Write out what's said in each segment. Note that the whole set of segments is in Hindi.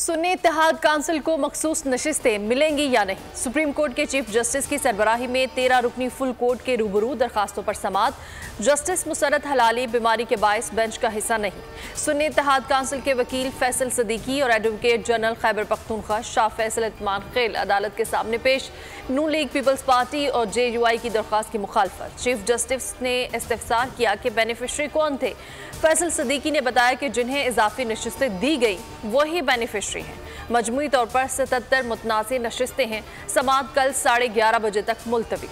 सुन्नी इत्तेहाद काउंसिल को मखसूस नशिस्तें मिलेंगी या नहीं। सुप्रीम कोर्ट के चीफ जस्टिस की सरबराही में 13 रुकनी फुल कोर्ट के रूबरू दरखास्तों पर समाअत। जस्टिस मुसरत हलाली बीमारी के बायस बेंच का हिस्सा नहीं। सुन्नी इत्तेहाद काउंसिल के वकील फैसल सदीकी और एडवोकेट जनरल खैबर पख्तूनख्वा शाह फैसल इत्मान खेल अदालत के सामने पेश। नून लीग पीपल्स पार्टी और JUI की दरख्वास्त की मुखालफत। चीफ जस्टिस ने इस्तफसार किया कि बेनिफिशरी कौन थे। फैसल सदीकी ने बताया कि जिन्हें इजाफी नशिस्तें दी गई वही बेनिफिशरी हैं। मजमूई तौर पर 77 मुतनाज़ नशिस्तें हैं। समाअत कल 11:30 बजे तक मुलतवी।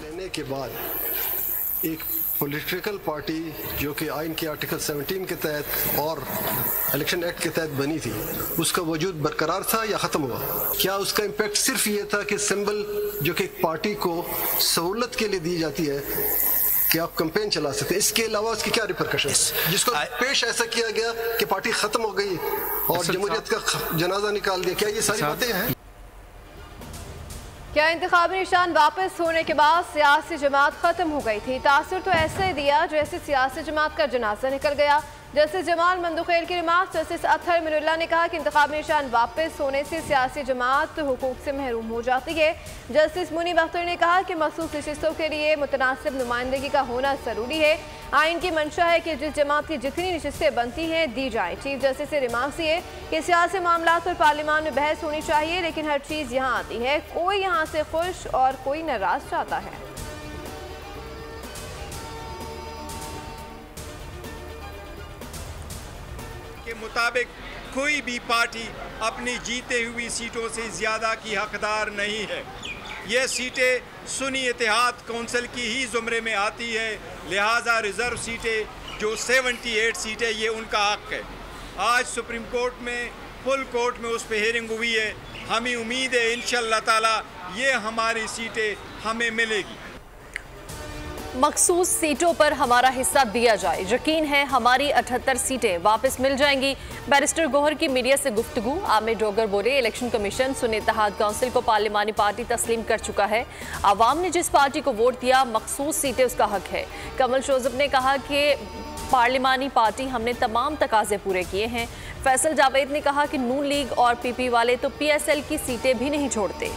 लेने के बाद एक पॉलिटिकल पार्टी जो कि आइन के आर्टिकल 17 के तहत और इलेक्शन एक्ट के तहत बनी थी, उसका वजूद बरकरार था या ख़त्म हुआ? क्या उसका इम्पैक्ट सिर्फ ये था कि सिंबल जो कि एक पार्टी को सहूलत के लिए दी जाती है कि आप कैंपेन चला सकते हैं, इसके अलावा उसकी क्या रिपरकशंस? जिसको पेश ऐसा किया गया कि पार्टी ख़त्म हो गई और जमहूरियत का जनाजा निकाल दिया, क्या ये सारी बातें हैं? क्या इंतखाबी निशान वापस होने के बाद सियासी जमात खत्म हो गई थी? तासुर तो ऐसे दिया जैसे सियासी जमात का जनाजा निकल गया। जस्टिस जमाल मंदुखेल की रिमार्क। जस्टिस अतहर मिनुल्ला ने कहा कि इंतखाबी निशान वापस होने से सियासी जमात हुकूक से महरूम हो जाती है। जस्टिस मुनीब अख्तर ने कहा कि मखसूस नशिस्तों के लिए मुतनासिब नुमाइंदगी का होना ज़रूरी है। आइन की मंशा है कि जिस जमात की जितनी नशिस्तें बनती हैं दी जाए। चीफ जस्टिस से रिमार्क्स ये कि सियासी मामलात पर पार्लियामान में बहस होनी चाहिए, लेकिन हर चीज़ यहाँ आती है। कोई यहाँ से खुश और कोई नाराज चाहता है। के मुताबिक कोई भी पार्टी अपनी जीते हुई सीटों से ज़्यादा की हकदार नहीं है। ये सीटें सुन्नी इत्तेहाद कौंसिल की ही ज़ुमरे में आती है, लिहाजा रिज़र्व सीटें जो 78 सीटें ये उनका हक है। आज सुप्रीम कोर्ट में फुल कोर्ट में उस पर हियरिंग हुई है। हमें उम्मीद है इंशाअल्लाह ताला ये हमारी सीटें हमें मिलेगी। मखसूस सीटों पर हमारा हिस्सा दिया जाए। यकीन है हमारी 78 सीटें वापस मिल जाएंगी। बैरिस्टर गोहर की मीडिया से गुफ्तगू। आमिर डोगर बोले, इलेक्शन कमीशन सुन्नी इत्तेहाद काउंसिल को पार्लिमानी पार्टी तस्लीम कर चुका है। आवाम ने जिस पार्टी को वोट दिया मखसूस सीटें उसका हक है। कमल शोजब ने कहा कि पार्लिमानी पार्टी हमने तमाम तकाजे पूरे किए हैं। फैसल जावेद ने कहा कि नून लीग और PP वाले तो PSL की सीटें भी नहीं छोड़ते।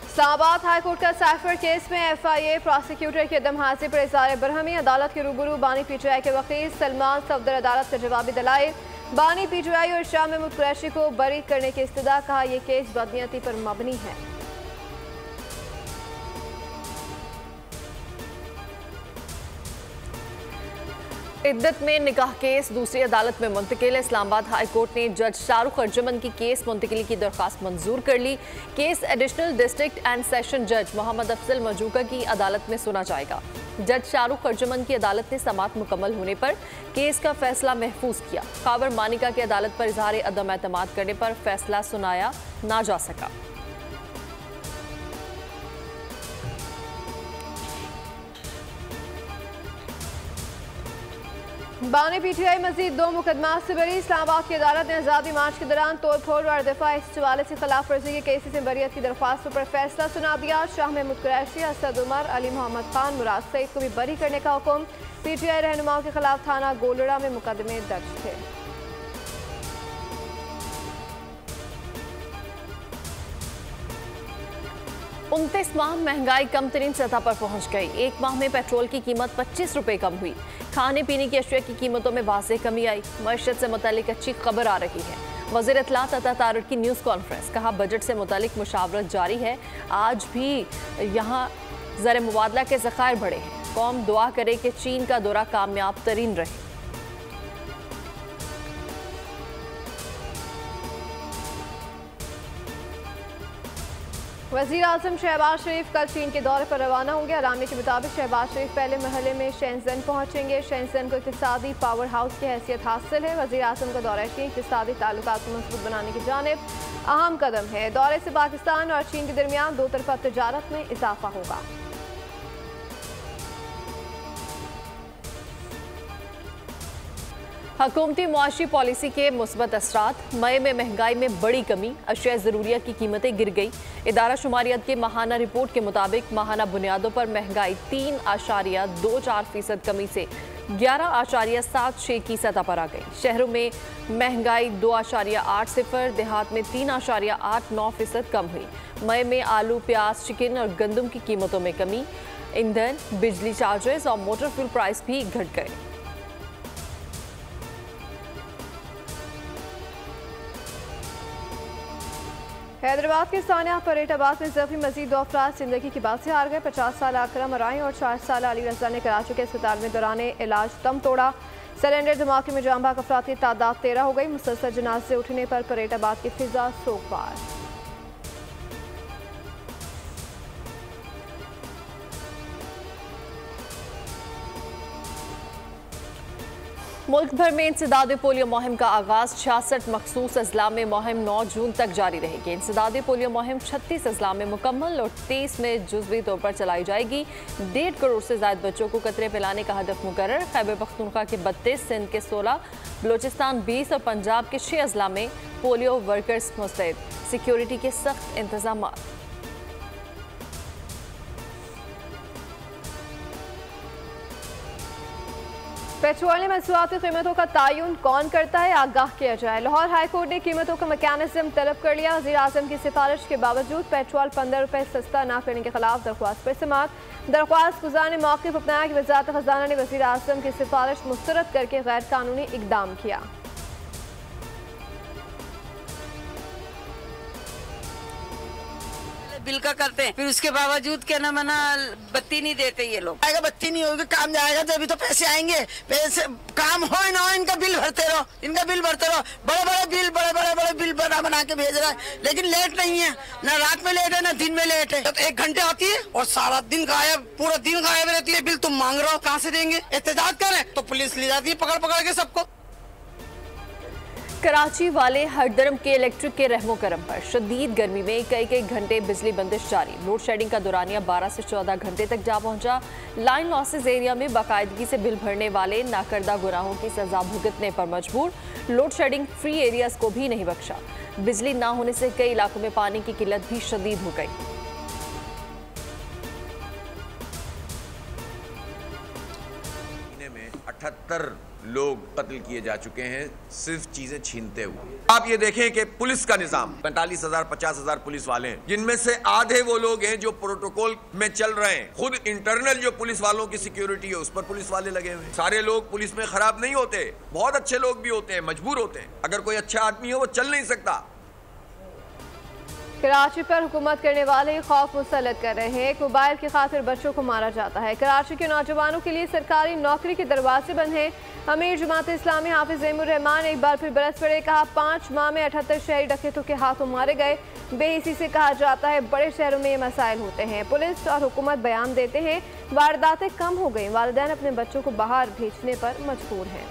इस्लामाबाद हाईकोर्ट का साइफर केस में FIA प्रोसिक्यूटर की अदम हाजिरी पर इज़हार बरहमी। अदालत के रूबरू बानी PTI के वकील सलमान सफदर अदालत का जवाबी दलाइल। बानी PTI और शाह महमूद कुरैशी को बरी करने की इस्तदा। कहा यह केस बदनीयती पर मबनी है। इद्दत में निकाह केस दूसरी अदालत में मुंतकिल। इस्लामाबाद हाई कोर्ट ने जज शाहरुख अर्जुमन की केस मुंतकिली की दरख्वास्त मंजूर कर ली। Case additional district and session जज मोहम्मद अफजल मजूका की अदालत में सुना जाएगा। जज शाहरुख अर्जुमन की अदालत ने समाअत मुकम्मल होने पर केस का फैसला महफूज किया। खैबर मानिका की अदालत पर इजहार अदम एतमाद करने पर फैसला सुनाया ना जा सका। बानी PTI मजीद 2 मुकदमात से बरी। इस्लामाबाद की अदालत ने आज़ादी मार्च के दौरान तोड़ फोड़ और दफा इस हवाले से खिलाफ वर्जी के केसेस में बरियत की दरख्वास्तों पर फैसला सुना दिया। शाह महमूद कुरैशी, असद उमर, अली मोहम्मद खान, मुराद सईद को भी बरी करने का हुक्म। PTI रहनुमाओं के खिलाफ थाना गोलड़ा में मुकदमे दर्ज थे। उनतीस माह महंगाई कम तरीन सतह पर पहुंच गई। एक माह में पेट्रोल की कीमत 25 रुपए कम हुई। खाने पीने की अशिया की कीमतों में वाज़ेह कमी आई। मईशत से मुतालिक अच्छी खबर आ रही है। वज़ीर इत्तलात अता तारिक की न्यूज़ कॉन्फ्रेंस। कहा बजट से मुतालिक मुशावरत जारी है। आज भी यहाँ ज़र मुबादला के ज़खायर बढ़े हैं। कौम दुआ करे कि चीन का दौरा कामयाब तरीन रहे। वज़ीर आज़म शहबाज शरीफ कल चीन के दौरे पर रवाना होंगे। अलामी के मुताबिक शहबाज शरीफ पहले मरहले में शेंज़न पहुँचेंगे। शेंज़न को इक़्तिसादी पावर हाउस की हैसियत हासिल है। वज़ीर आज़म का दौरा चीन इक़्तिसादी ताल्लुकात को मज़बूत बनाने की जानिब अहम कदम है। दौरे से पाकिस्तान और चीन के दरमियान दो तरफ़ा तजारत में इजाफा होगा। हुकूमती मुआशी पॉलिसी के मुस्बत असरात। मई में महंगाई में बड़ी कमी, अशिया ज़रूरिया की कीमतें गिर गई। इदारा शुमारियत के माहाना रिपोर्ट के मुताबिक माहाना बुनियादों पर महंगाई 3.24% कमी से 11.76 की सतह पर आ गई। शहरों में महंगाई 2.80, देहात में 3.89% कम हुई। मई में आलू, प्याज, चिकन और गंदम की कीमतों में कमी। ईंधन, बिजली चार्जेस और मोटर फ्यूल प्राइस भी घट गए। हैदराबाद के सानिया फरीदाबाद में जख्मी मजीद 2 अफराद जिंदगी की बात से हार गए। 50 साल अकरम अराई और 4 साल अली रजा ने कराची के अस्पताल में दौरान इलाज दम तोड़ा। सिलेंडर धमाके में जाम बहक अफराद की तादाद 13 हो गई। मुसलसल जनाजे उठने पर फरीदाबाद की फिजा सोगवार। मुल्क भर में इंसदाद पोलियो मुहिम का आगाज। 66 मखसूस अजला में मुहिम 9 जून तक जारी रहेगी। इंसदाद पोलियो मुहिम 36 अजला में मुकम्मल और 23 में जुज़वी तौर पर चलाई जाएगी। 1.5 करोड़ से ज्यादा बच्चों को कतरे पिलाने का हदफ मुकर्रर। खैबर पख्तूनख्वा के 32, सिंध के 16, बलोचिस्तान 20 और पंजाब के 6 अजला में पोलियो वर्कर्स मुस्तैद। सिक्योरिटी के सख्त इंतजाम। पेट्रोलियम मसनूआती कीमतों का तयन कौन करता है, आगाह किया जाए। लाहौर हाई कोर्ट ने कीमतों का मैकेनिज्म तलब कर लिया। वज़ीर आज़म की सिफारिश के बावजूद पेट्रोल 15 रुपये सस्ता न करने के खिलाफ दरख्वास्त पर समाअत। दरख्वास्त गुजार ने मौक़िफ़ अपनाया कि वज़ारत ख़ज़ाना ने वज़ीर आज़म की सिफारिश मुस्तरद करके गैर कानूनी इक़दाम किया। बिल का करते हैं, फिर उसके बावजूद क्या ना मना बत्ती नहीं देते ये लोग। आएगा बत्ती नहीं होगी, काम जाएगा जब तो पैसे आएंगे। पैसे काम हो ना हो, इनका बिल भरते रहो, इनका बिल भरते रहो। बड़े बिल बना के भेज रहा है, लेकिन लेट नहीं है। ना रात में लेट है ना दिन में लेट है। तो 1 घंटे आती है और सारा दिन गायब, पूरा दिन गायब रहती है। बिल तुम मांग रहे हो, कहाँ से देंगे? एहतजाज करें तो पुलिस ले जाती है पकड़ के सबको। कराची वाले हरदरम के इलेक्ट्रिक के रहमो करम पर शदीद गर्मी में कई घंटे बिजली बंदिश जारी। लोड शेडिंग का दौरानिया 12 से 14 घंटे तक जा पहुंचा। लाइन लॉसेज एरिया में बाकायदगी से बिल भरने वाले नाकर्दा गुनाहों की सजा भुगतने पर मजबूर। लोड शेडिंग फ्री एरियाज को भी नहीं बख्शा। बिजली ना होने से कई इलाकों में पानी की किल्लत भी शदीद हो गई। 78 लोग कत्ल किए जा चुके हैं सिर्फ चीजें छीनते हुए। आप ये देखें कि पुलिस का निजाम 45,000 50,000 पुलिस वाले हैं, जिनमें से आधे वो लोग हैं जो प्रोटोकॉल में चल रहे हैं। खुद इंटरनल जो पुलिस वालों की सिक्योरिटी है उस पर पुलिस वाले लगे हुए हैं। सारे लोग पुलिस में खराब नहीं होते, बहुत अच्छे लोग भी होते हैं, मजबूर होते हैं। अगर कोई अच्छा आदमी हो वो चल नहीं सकता। कराची पर हुकूमत करने वाले खौफ मुसल्लत कर रहे हैं। एक मोबाइल की खातिर बच्चों को मारा जाता है। कराची के नौजवानों के लिए सरकारी नौकरी के दरवाजे बंद हैं। अमीर जमात इस्लामी हाफिज ज़ैमुर्रहमान एक बार फिर बरस पड़े। कहा 5 माह में 78 शहरी डकैतों के हाथों मारे गए। बेहिसी से कहा जाता है बड़े शहरों में ये मसाइल होते हैं। पुलिस और हुकूमत बयान देते हैं वारदातें कम हो गई। वालिदैन अपने बच्चों को बाहर भेजने पर मजबूर हैं।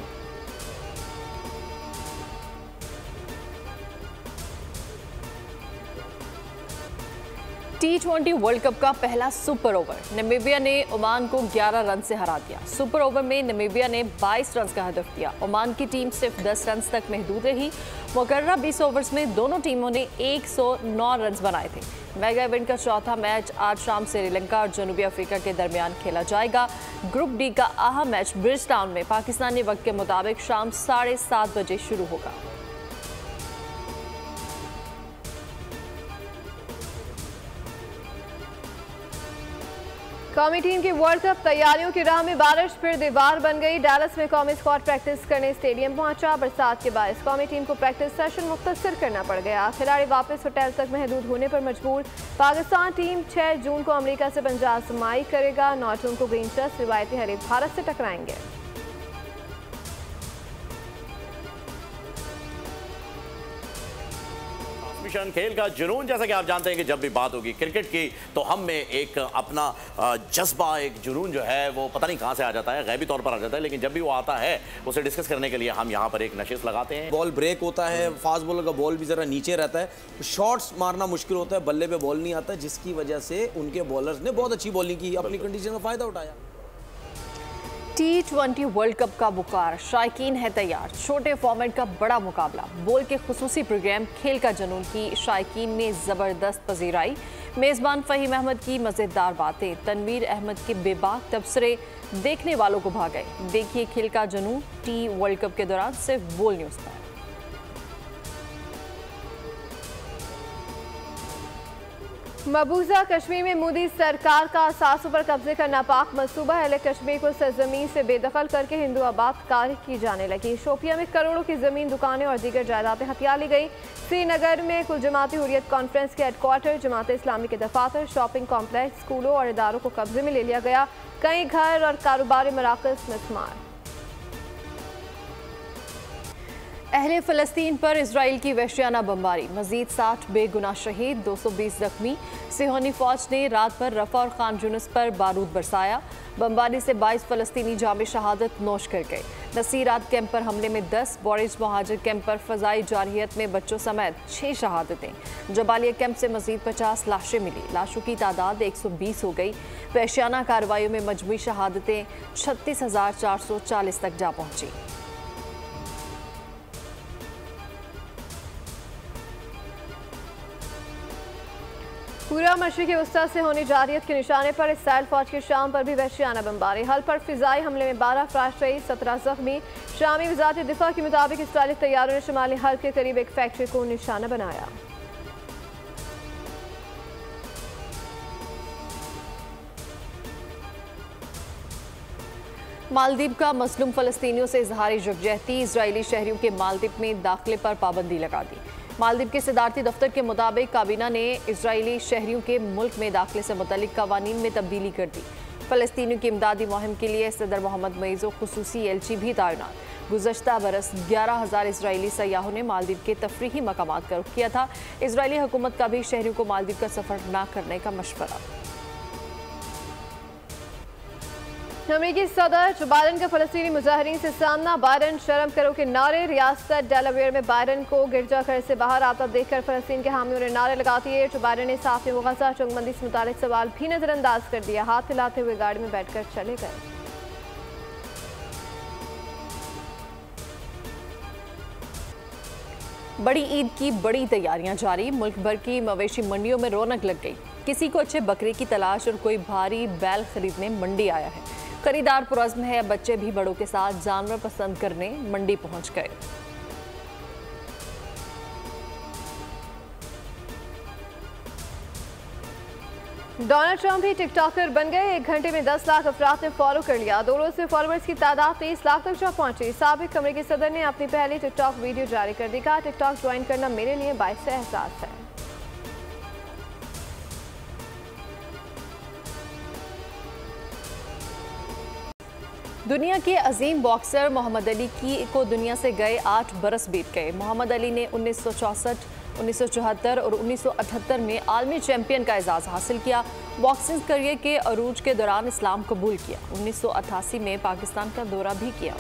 T20 वर्ल्ड कप का पहला सुपर ओवर। नमीबिया ने ओमान को 11 रन से हरा दिया। सुपर ओवर में नमीबिया ने 22 रन का हदफ दिया। ओमान की टीम सिर्फ 10 रन तक महदूद रही। मुकर्ररा 20 ओवर्स में दोनों टीमों ने 109 रन बनाए थे। मेगा इवेंट का चौथा मैच आज शाम श्रीलंका और जनूबी अफ्रीका के दरमियान खेला जाएगा। ग्रुप डी का अहम मैच ब्रिज टाउन में पाकिस्तानी वक्त के मुताबिक शाम 7:30 बजे शुरू होगा। कौमी टीम की वर्ल्ड कप तैयारियों की राह में बारिश फिर दीवार बन गई। डैलस में कौमी स्क्वाड प्रैक्टिस करने स्टेडियम पहुंचा। बरसात के बायस कौमी टीम को प्रैक्टिस सेशन मुख्तसर करना पड़ गया। खिलाड़ी वापस होटल तक महदूद होने पर मजबूर। पाकिस्तान टीम 6 जून को अमेरिका से पंजाब समाई करेगा। 9 जून को ग्रीन चेस्ट रिवायती हरीफ भारत से टकराएंगे। खेल का जुनून, जैसा कि आप जानते हैं कि जब भी बात होगी क्रिकेट की तो हम में एक अपना जज्बा, एक जुनून जो है वो पता नहीं कहां से आ जाता है, गैबी तौर पर आ जाता है, लेकिन जब भी वो आता है उसे डिस्कस करने के लिए हम यहां पर एक नशिस्त लगाते हैं। बॉल ब्रेक होता है, फास्ट बॉलर का बॉल भी जरा नीचे रहता है, शॉट्स मारना मुश्किल होता है, बल्ले पे बॉल नहीं आता, जिसकी वजह से उनके बॉलर्स ने बहुत अच्छी बॉलिंग की, अपनी कंडीशन का फायदा उठाया। T20 वर्ल्ड कप का बुखार, शायकीन है तैयार। छोटे फॉर्मेट का बड़ा मुकाबला, बोल के खुसूसी प्रोग्राम खेल का जुनून की शायकीन ने जबरदस्त पजीराई। मेजबान फहीम अहमद की मजेदार बातें, तनवीर अहमद के बेबाक तबसरे देखने वालों को भा गए। देखिए खेल का जुनून टी वर्ल्ड कप के दौरान सिर्फ बोल न्यूज पर। मकबूजा कश्मीर में मोदी सरकार का असासों पर कब्जे का नापाक मंसूबा अहले कश्मीर को सरजमीन से बेदखल करके हिंदू आबादकारी की जाने लगी। शोपिया में करोड़ों की जमीन, दुकानें और दीगर जायदादें हथिया ली गई। श्रीनगर में कुल जमाती हुर्रियत कॉन्फ्रेंस के हेडक्वार्टर, जमात इस्लामी के दफातर, शॉपिंग कॉम्प्लेक्स, स्कूलों और इदारों को कब्जे में ले लिया गया। कई घर और कारोबारी मराकज़ मिसमार। अहले फ़लस्तीन पर इजराइल की वहशियाना बमबारी, मजीद 60 बेगुनाह शहीद, 220 जख्मी। सिहोनी फौज ने रात भर रफा और खान यूनिस पर बारूद बरसाया। बमबारी से 22 फ़लस्तीनी जाम शहादत नोश कर गए। नसीरात कैंप पर हमले में 10, बोरिज महाजर कैंप पर फ़ज़ाई जारहियत में बच्चों समेत 6 शहादतें। जबालिया कैंप से मजीद 50 लाशें मिली, लाशों की तादाद 120 हो गई। वहशियाना कार्रवाइयों में मजमूई शहादतें 36,440 तक जा पहुँची। पूरा मशरिक़ी वस्ता से होनी जारियत के निशाने पर इसराइल फौज की शाम पर भी वहशियाना बमबारी। हल पर फिजाई हमले में 12 अफराद शहीद, 17 जख्मी। शामी वज़ारत दिफा के मुताबिक इसराइली तैयारों ने शुमाली हल्ब के करीब एक फैक्ट्री को निशाना बनाया। मालदीव का मसलूम फ़लस्तीनियों से इजहारी यकजहती, इजरायली शहरियों के मालदीव में दाखिले पर पाबंदी लगा दी। मालदीव के सदारती दफ्तर के मुताबिक काबीना ने इजरायली शहरियों के मुल्क में दाखिले से मुतल्लिक कवानीन में तब्दीली कर दी। फ़लस्तीनियों की इमदादी मुहिम के लिए सदर मोहम्मद मईज़ो खुसूसी एलची भी तैनात। गुज़श्ता बरस 11,000 इजरायली सयाहों ने मालदीव के तफरीही मकामात का रुख किया था। इजरायली हुकूमत का भी शहरियों को मालदीव का सफ़र न करने का मशवरा। अमेरिकी सदर जो बाइडन का फ़लस्तीनी मुजाहिरीन से सामना, बाइडन शर्म करो के नारे। रियासत डेलावेयर में बाइडन को गिरजाघर से बाहर आता देखकर फ़लस्तीन के हामियों ने नारे लगा दिए। जो बाइडन ने साफ गज़ा जंगबंदी से मुतालिक सवाल भी नज़रअंदाज कर दिया। हाथ हिलाते हुए गाड़ी में बैठकर चले गए। बड़ी ईद की बड़ी तैयारियां जारी, मुल्क भर की मवेशी मंडियों में रौनक लग गई। किसी को अच्छे बकरे की तलाश और कोई भारी बैल खरीदने मंडी आया है। खरीदार पुरज़्म है, बच्चे भी बड़ों के साथ जानवर पसंद करने मंडी पहुंच गए। डोनाल्ड ट्रंप भी टिकटॉकर बन गए। 1 घंटे में 10 लाख अफराद ने फॉलो कर लिया। 2 रोज से फॉलोअर्स की तादाद 30 लाख तक जा पहुंची। साबिक अमेरिकी सदर ने अपनी पहली टिकटॉक वीडियो जारी कर दी। कहा, टिकटॉक ज्वाइन करना मेरे लिए बाइस एहसास है। दुनिया के अजीम बॉक्सर मोहम्मद अली को दुनिया से गए 8 बरस बीत गए। मोहम्मद अली ने 1964, 1974 और 1978 में आलमी चैंपियन का एजाज़ हासिल किया। बॉक्सिंग करियर के अरूज के दौरान इस्लाम कबूल किया। 1988 में पाकिस्तान का दौरा भी किया।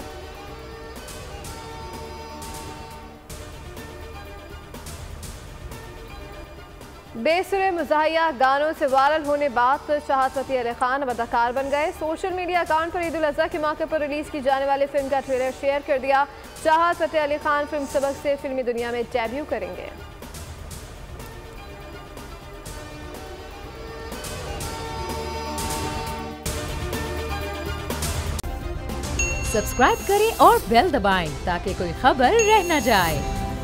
बेसुरे मुज़ाहिया गानों से वायरल होने बाद चाहत फ़तेह अली खान अदाकार बन गए। सोशल मीडिया अकाउंट पर ईद उल अज़हा के मौके पर रिलीज की जाने वाली फिल्म का ट्रेलर शेयर कर दिया। चाहत फ़तेह अली खान फिल्म सबक से फिल्मी दुनिया में डेब्यू करेंगे। सब्सक्राइब करें और बेल दबाएं ताकि कोई खबर रह न जाए।